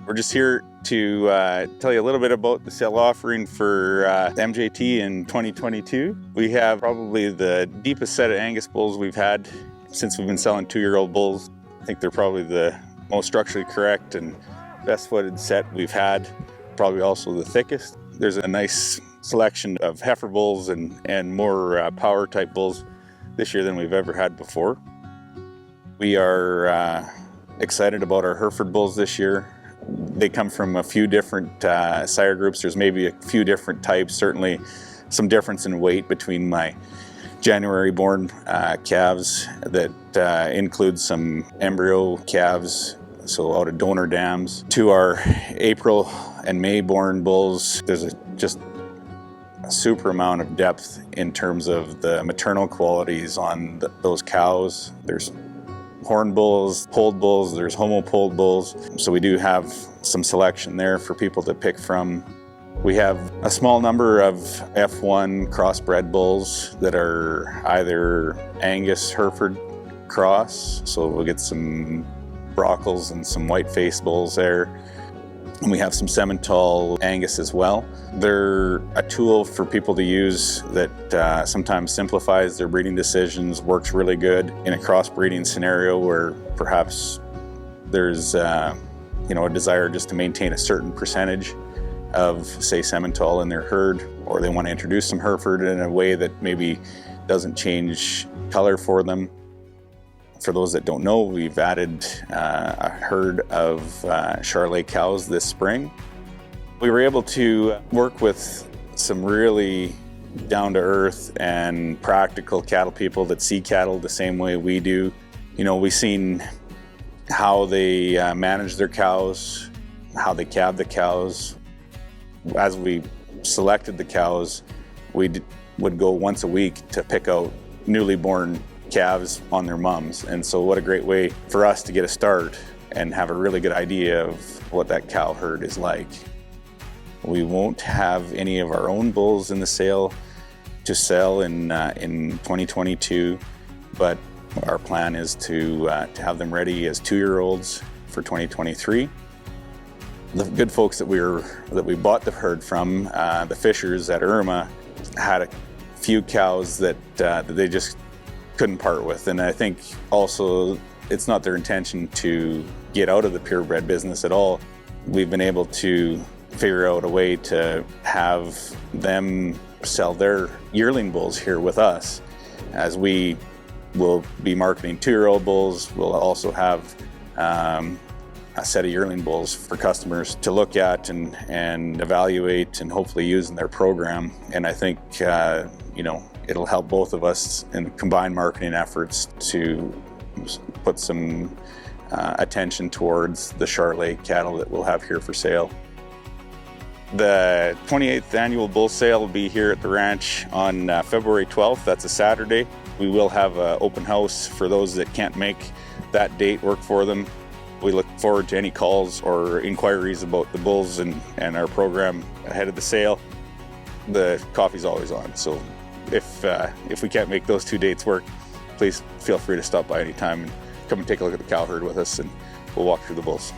We're just here to tell you a little bit about the sale offering for MJT in 2022. We have probably the deepest set of Angus bulls we've had since we've been selling 2-year-old bulls. I think they're probably the most structurally correct and best footed set we've had, probably also the thickest. There's a nice selection of Hereford Bulls and more power type bulls this year than we've ever had before. We are excited about our Hereford Bulls this year. They come from a few different sire groups. There's maybe a few different types, certainly some difference in weight between my January born calves that include some embryo calves, so out of donor dams, to our April and May born bulls. There's just a super amount of depth in terms of the maternal qualities on those cows. There's horn bulls, polled bulls, there's homo-polled bulls. So we do have some selection there for people to pick from. We have a small number of F1 crossbred bulls that are either Angus Hereford cross, so we'll get some Brockles and some white-faced bulls there. And we have some Simmental Angus as well. They're a tool for people to use that sometimes simplifies their breeding decisions, works really good in a crossbreeding scenario where perhaps there's a desire just to maintain a certain percentage of, say, Simmental in their herd, or they want to introduce some Hereford in a way that maybe doesn't change color for them. For those that don't know, we've added a herd of Charolais cows this spring. We were able to work with some really down-to-earth and practical cattle people that see cattle the same way we do. We've seen how they manage their cows, how they calve the cows. As we selected the cows, we would go once a week to pick out newly born calves on their mums. And so what a great way for us to get a start and have a really good idea of what that cow herd is like. We won't have any of our own bulls in the sale to sell in 2022, but our plan is to have them ready as 2-year-olds for 2023. The good folks that we bought the herd from, the Fishers at Irma, had a few cows that they just couldn't part with. And I think also it's not their intention to get out of the purebred business at all. We've been able to figure out a way to have them sell their yearling bulls here with us. As we will be marketing 2-year-old bulls, we'll also have a set of yearling bulls for customers to look at and evaluate and hopefully use in their program. And I think it'll help both of us in combined marketing efforts to put some attention towards the Charolais cattle that we'll have here for sale. The 28th annual bull sale will be here at the ranch on February 12th. That's a Saturday. We will have an open house for those that can't make that date work for them. We look forward to any calls or inquiries about the bulls and our program ahead of the sale. The coffee's always on, so if we can't make those 2 dates work, please feel free to stop by anytime and come and take a look at the cow herd with us, and we'll walk through the bulls.